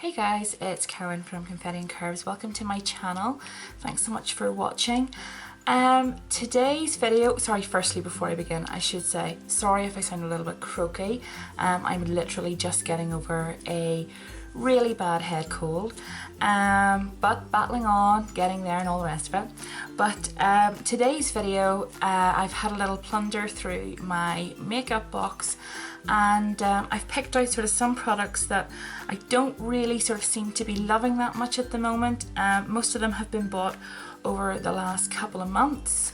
Hey guys, it's Karen from Confetti and Curves. Welcome to my channel. Thanks so much for watching. Today's video, firstly before I begin, I should say, sorry if I sound a little bit croaky. I'm literally just getting over a really bad head cold, but battling on, getting there and all the rest of it. But today's video, I've had a little plunder through my makeup box, and I've picked out sort of some products that I don't really sort of seem to be loving that much at the moment. Most of them have been bought over the last couple of months,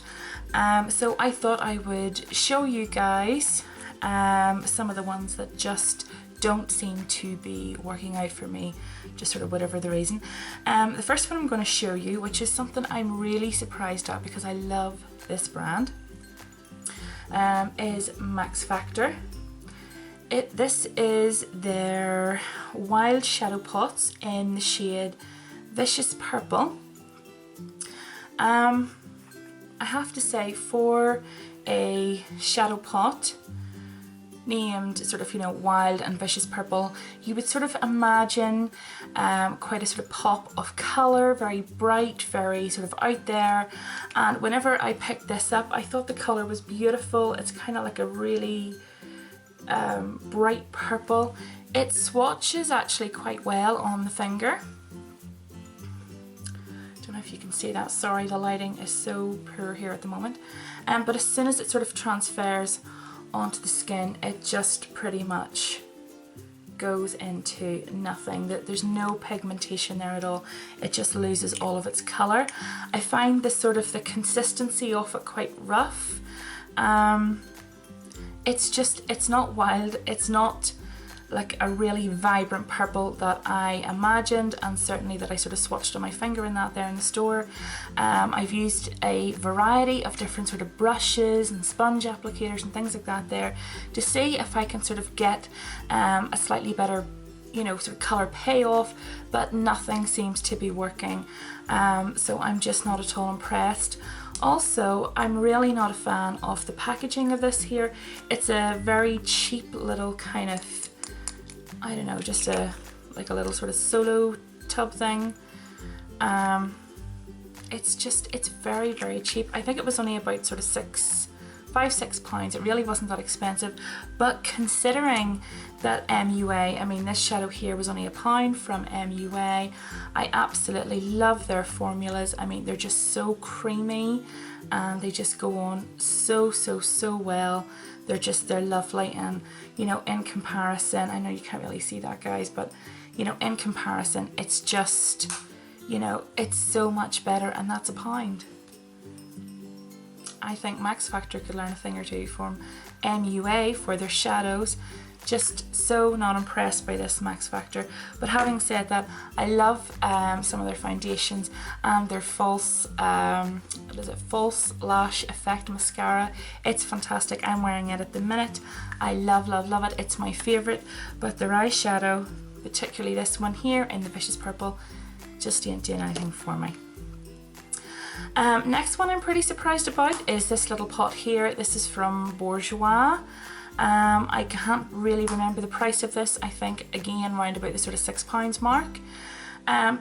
so I thought I would show you guys some of the ones that just don't seem to be working out for me, just sort of whatever the reason. The first one I'm going to show you, which is something I'm really surprised at because I love this brand, is Max Factor. This is their Wild Shadow Pots in the shade Vicious Purple. I have to say, for a shadow pot named sort of, Wild and Vicious Purple, you would sort of imagine quite a sort of pop of colour, very bright, very sort of out there. And whenever I picked this up, I thought the colour was beautiful. It's kind of like a really bright purple. It swatches actually quite well on the finger. Don't know if you can see that. Sorry, the lighting is so poor here at the moment. But as soon as it sort of transfers onto the skin, it just pretty much goes into nothing. There's no pigmentation there at all. It just loses all of its colour. I find the consistency of it quite rough. It's not wild, it's not like a really vibrant purple that I imagined, and certainly that I sort of swatched on my finger in that there in the store. I've used a variety of different sort of brushes and sponge applicators and things like that there to see if I can sort of get a slightly better sort of colour payoff, but nothing seems to be working. So I'm just not at all impressed. Also, I'm really not a fan of the packaging of this here. It's a very cheap little kind of, I don't know, just like a little sort of solo tub thing. It's very, very cheap. I think it was only about sort of £5-6. It really wasn't that expensive, but considering that MUA, I mean, this shadow here was only £1 from MUA. I absolutely love their formulas. I mean, they're just so creamy and they just go on so well. They're lovely, and in comparison, I know you can't really see that, guys, but in comparison, it's just, it's so much better, and that's £1. I think Max Factor could learn a thing or two from MUA for their shadows. Just so not impressed by this Max Factor. But having said that, I love some of their foundations and their false lash effect mascara. It's fantastic. I'm wearing it at the minute. I love it. It's my favourite. But their eyeshadow, particularly this one here in the Vicious Purple, just ain't doing anything for me. Next one I'm pretty surprised about is this little pot here. This is from Bourjois. I can't really remember the price of this. I think again round about the sort of £6 mark,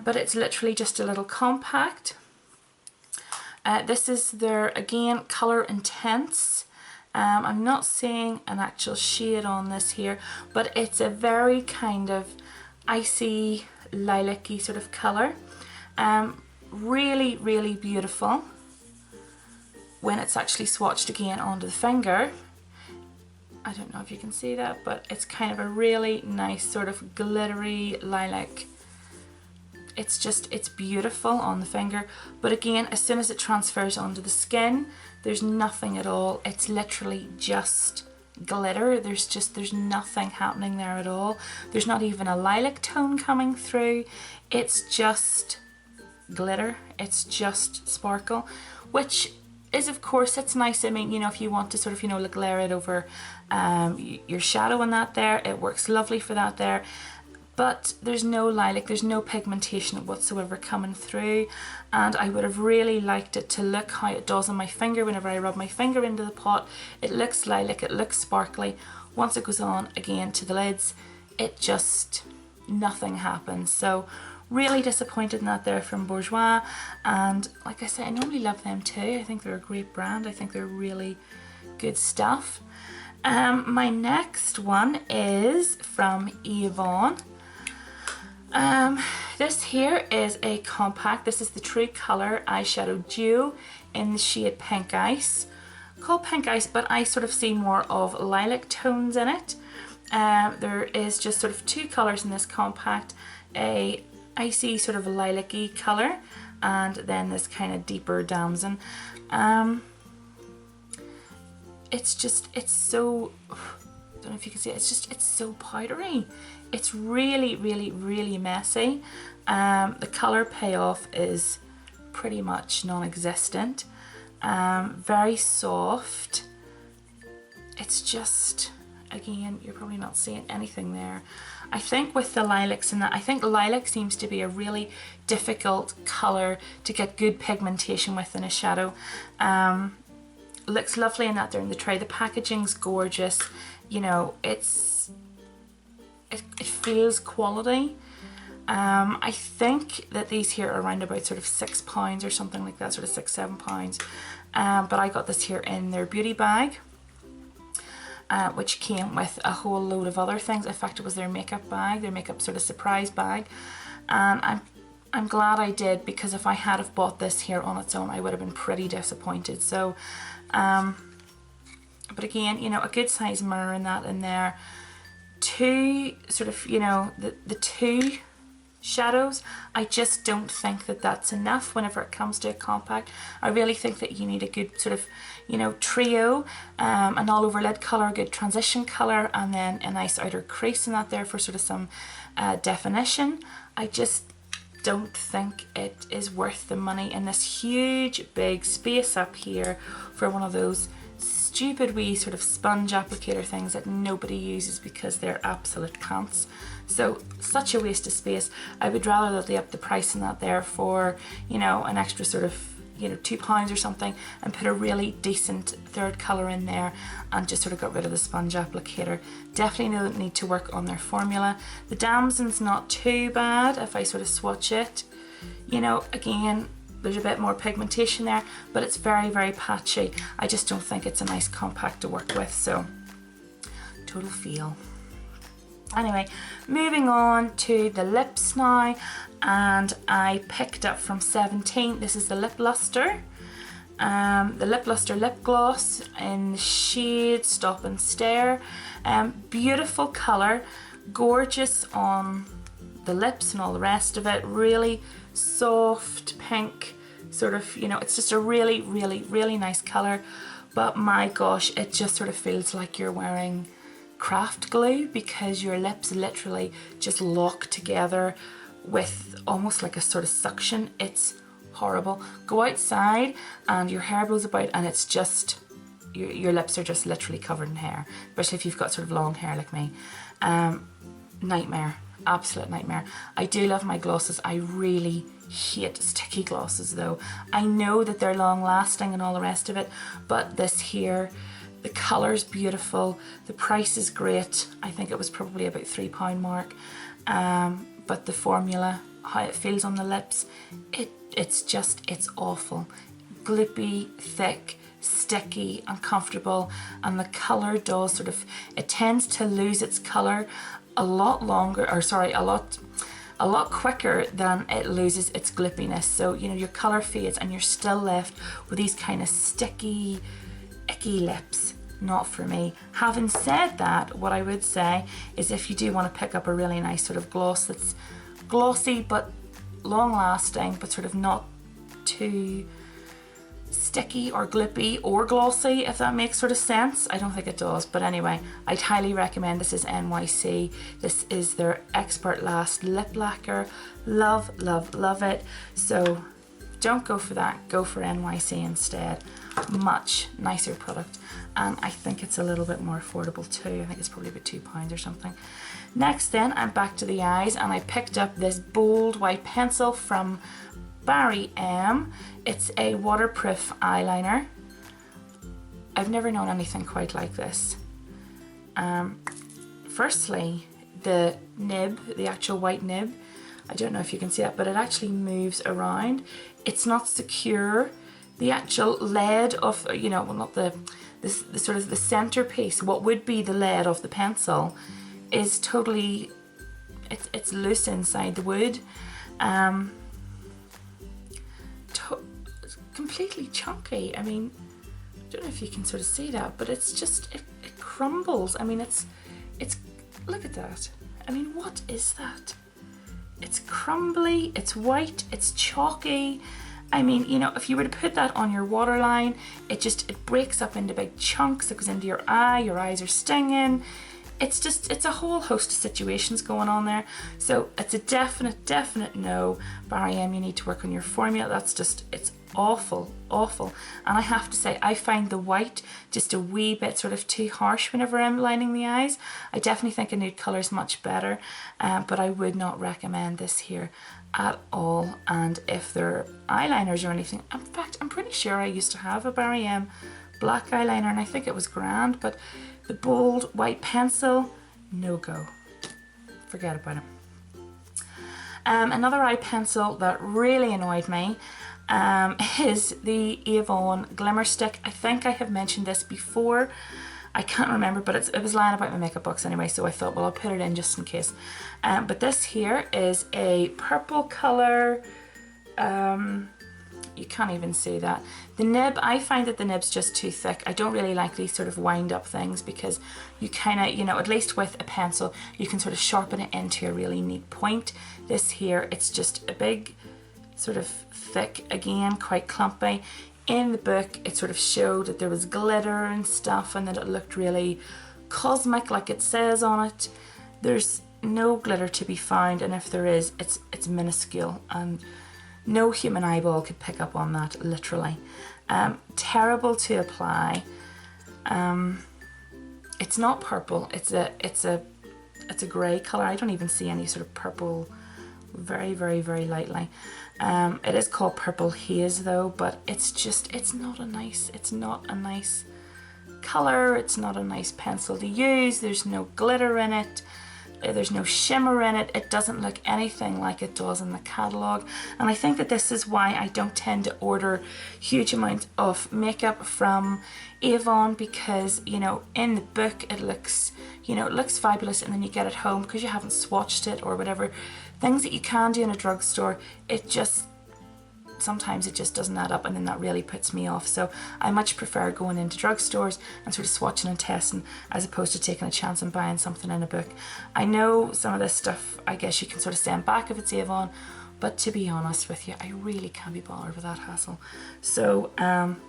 but it's literally just a little compact. This is their, again, Colour Intense. I'm not seeing an actual shade on this here, but it's a very kind of icy lilac-y sort of colour. Really beautiful when it's actually swatched again onto the finger. I don't know if you can see that, but it's kind of a really nice sort of glittery lilac. It's beautiful on the finger, but again, as soon as it transfers onto the skin, there's nothing at all. It's literally just glitter. There's nothing happening there at all. There's not even a lilac tone coming through. It's just glitter. It's just sparkle, which is, of course, it's nice. I mean, if you want to sort of layer it over your shadow and that there, it works lovely for that there. But there's no lilac, there's no pigmentation whatsoever coming through, and I would have really liked it to look how it does on my finger. Whenever I rub my finger into the pot, it looks lilac, it looks sparkly. Once it goes on again to the lids, it just nothing happens. So really disappointed in that there from Bourjois. And like I say, I normally love them too. I think they're a great brand. I think they're really good stuff. My next one is from Avon. This here is a compact. This is the True Colour Eyeshadow Duo in the shade Pink Ice. Called Pink Ice, but I sort of see more of lilac tones in it. There is just sort of two colours in this compact, a icy sort of lilac-y colour, and then this kind of deeper damson. It's so, I don't know if you can see it, it's so powdery. It's really, really, really messy. The colour payoff is pretty much non-existent. Very soft. It's just, again, you're probably not seeing anything there. I think with the lilacs and that, I think lilac seems to be a really difficult colour to get good pigmentation with in a shadow. Looks lovely in that there in the tray. The packaging's gorgeous. You know, it feels quality. I think that these here are around about sort of £6 or something like that, sort of £6-7. But I got this here in their beauty bag, which came with a whole load of other things. In fact, it was their makeup bag, their makeup sort of surprise bag. And I'm glad I did, because if I had have bought this here on its own, I would have been pretty disappointed. So, but again, you know, a good size mirror in that in there. Two sort of, you know, the two shadows, I just don't think that that's enough whenever it comes to a compact. I really think that you need a good sort of, you know, trio, an all over lid colour, a good transition colour, and then a nice outer crease in that there for sort of some definition. I just don't think it is worth the money in this huge big space up here for one of those stupid wee sort of sponge applicator things that nobody uses because they're absolute pants. So such a waste of space. I would rather that they up the price in that there for, you know, an extra sort of, you know, £2 or something, and put a really decent third colour in there and just sort of got rid of the sponge applicator. Definitely don't need to work on their formula. The damson's not too bad if I sort of swatch it. You know, again, there's a bit more pigmentation there, but it's very, very patchy. I just don't think it's a nice compact to work with, so total fail. Anyway, moving on to the lips now, and I picked up from 17, this is the Lip Luster. The Lip Luster lip gloss in the shade Stop and Stare. Beautiful colour, gorgeous on the lips and all the rest of it. Really soft pink, sort of, you know, it's just a really, really, really nice colour. But my gosh, it just sort of feels like you're wearing craft glue, because your lips literally just lock together with almost like a sort of suction. It's horrible. Go outside and your hair blows about and it's just, your lips are just literally covered in hair, especially if you've got sort of long hair like me. Nightmare, absolute nightmare. I do love my glosses. I really hate sticky glosses though. I know that they're long lasting and all the rest of it, but this here, the colour's beautiful, the price is great. I think it was probably about £3 mark. But the formula, how it feels on the lips, it's awful. Gloopy, thick, sticky, uncomfortable, and the colour does sort of, it tends to lose its colour a lot quicker than it loses its gloopiness. So, you know, your colour fades and you're still left with these kind of sticky, icky lips. Not for me. Having said that, what I would say is if you do want to pick up a really nice sort of gloss that's glossy but long lasting, but sort of not too sticky or gloopy or glossy, if that makes sort of sense. I don't think it does, but anyway, I'd highly recommend. This is NYC. This is their Expert Last lip lacquer. Love, love, love it. So don't go for that, go for NYC instead. Much nicer product, and I think it's a little bit more affordable too. I think it's probably about £2 or something. Next then, I'm back to the eyes, and I picked up this bold white pencil from Barry M. It's a waterproof eyeliner. I've never known anything quite like this. Firstly, the nib, the actual white nib. I don't know if you can see that, but it actually moves around. It's not secure. The actual lead of, you know, well, not the sort of the centerpiece, what would be the lead of the pencil, is totally, it's loose inside the wood. Completely chunky. I mean, I don't know if you can sort of see that, but it's just, it crumbles. I mean, it's, look at that. I mean, what is that? It's crumbly, it's white, it's chalky. I mean, you know, if you were to put that on your waterline, it breaks up into big chunks. It goes into your eyes are stinging. It's a whole host of situations going on there. So it's a definite no. Barry M, you need to work on your formula. That's just, it's awful. And I have to say, I find the white just a wee bit sort of too harsh whenever I'm lining the eyes. I definitely think a nude colour is much better, but I would not recommend this here at all. And if they're eyeliners or anything, in fact, I'm pretty sure I used to have a Barry M black eyeliner and I think it was grand, but the bold white pencil, no go. Forget about it. Another eye pencil that really annoyed me is the Avon Glimmer Stick. I think I have mentioned this before. I can't remember, but it was lying about my makeup box anyway, so I thought, well, I'll put it in just in case. But this here is a purple colour. You can't even see that. The nib, I find that the nib's just too thick. I don't really like these sort of wind up things because you kind of, you know, at least with a pencil, you can sort of sharpen it into a really neat point. This here, it's just a big sort of thick, again, quite clumpy. In the book, it sort of showed that there was glitter and stuff and that it looked really cosmic like it says on it. There's no glitter to be found, and if there is, it's minuscule and no human eyeball could pick up on that, literally. Terrible to apply. It's not purple. It's a grey color. I don't even see any sort of purple. Very lightly. It is called Purple Haze though, but it's not a nice color. It's not a nice pencil to use. There's no glitter in it. There's no shimmer in it. It doesn't look anything like it does in the catalogue. And I think that this is why I don't tend to order huge amounts of makeup from Avon, because, you know, in the book it looks, you know, it looks fabulous, and then you get it home because you haven't swatched it or whatever. Things that you can do in a drugstore, sometimes it just doesn't add up, and then that really puts me off. So I much prefer going into drugstores and sort of swatching and testing as opposed to taking a chance and buying something in a book. I know some of this stuff, I guess you can sort of send back if it's Avon, but to be honest with you, I really can't be bothered with that hassle. So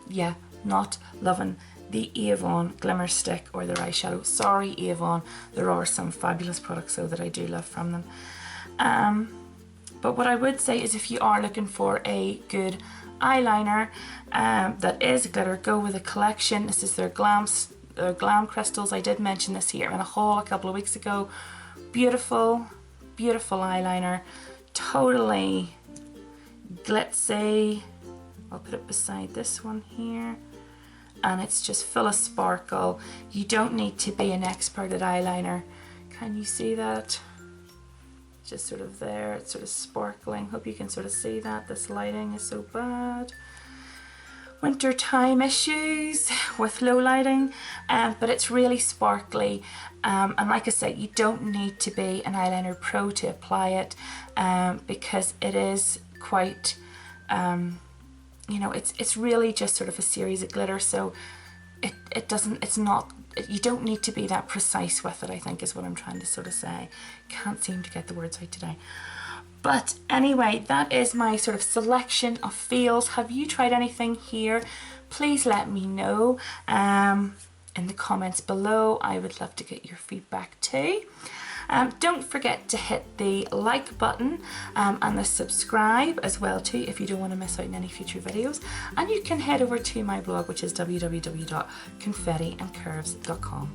yeah, not loving the Avon Glimmer Stick or their eyeshadow. Sorry Avon, there are some fabulous products though that I do love from them. But what I would say is, if you are looking for a good eyeliner that is glitter, go with a collection. This is their Glam Crystals. I did mention this here in a haul a couple of weeks ago. Beautiful eyeliner, totally glitzy. I'll put it beside this one here, and it's just full of sparkle. You don't need to be an expert at eyeliner. Can you see that? Just sort of there, it's sort of sparkling. Hope you can sort of see that. This lighting is so bad. Winter time issues with low lighting, but it's really sparkly. And like I say, you don't need to be an eyeliner pro to apply it, because it is quite, you know, it's really just sort of a series of glitter. So you don't need to be that precise with it, I think is what I'm trying to sort of say. Can't seem to get the words out today. But anyway, that is my sort of selection of feels. Have you tried anything here? Please let me know in the comments below. I would love to get your feedback too. Don't forget to hit the like button and the subscribe as well too, if you don't want to miss out on any future videos. And you can head over to my blog, which is www.confettiandcurves.com.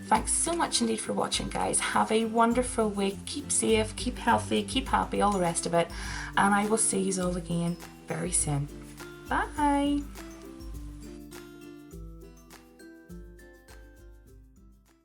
Thanks so much indeed for watching, guys. Have a wonderful week. Keep safe, keep healthy, keep happy, all the rest of it. And I will see you all again very soon. Bye.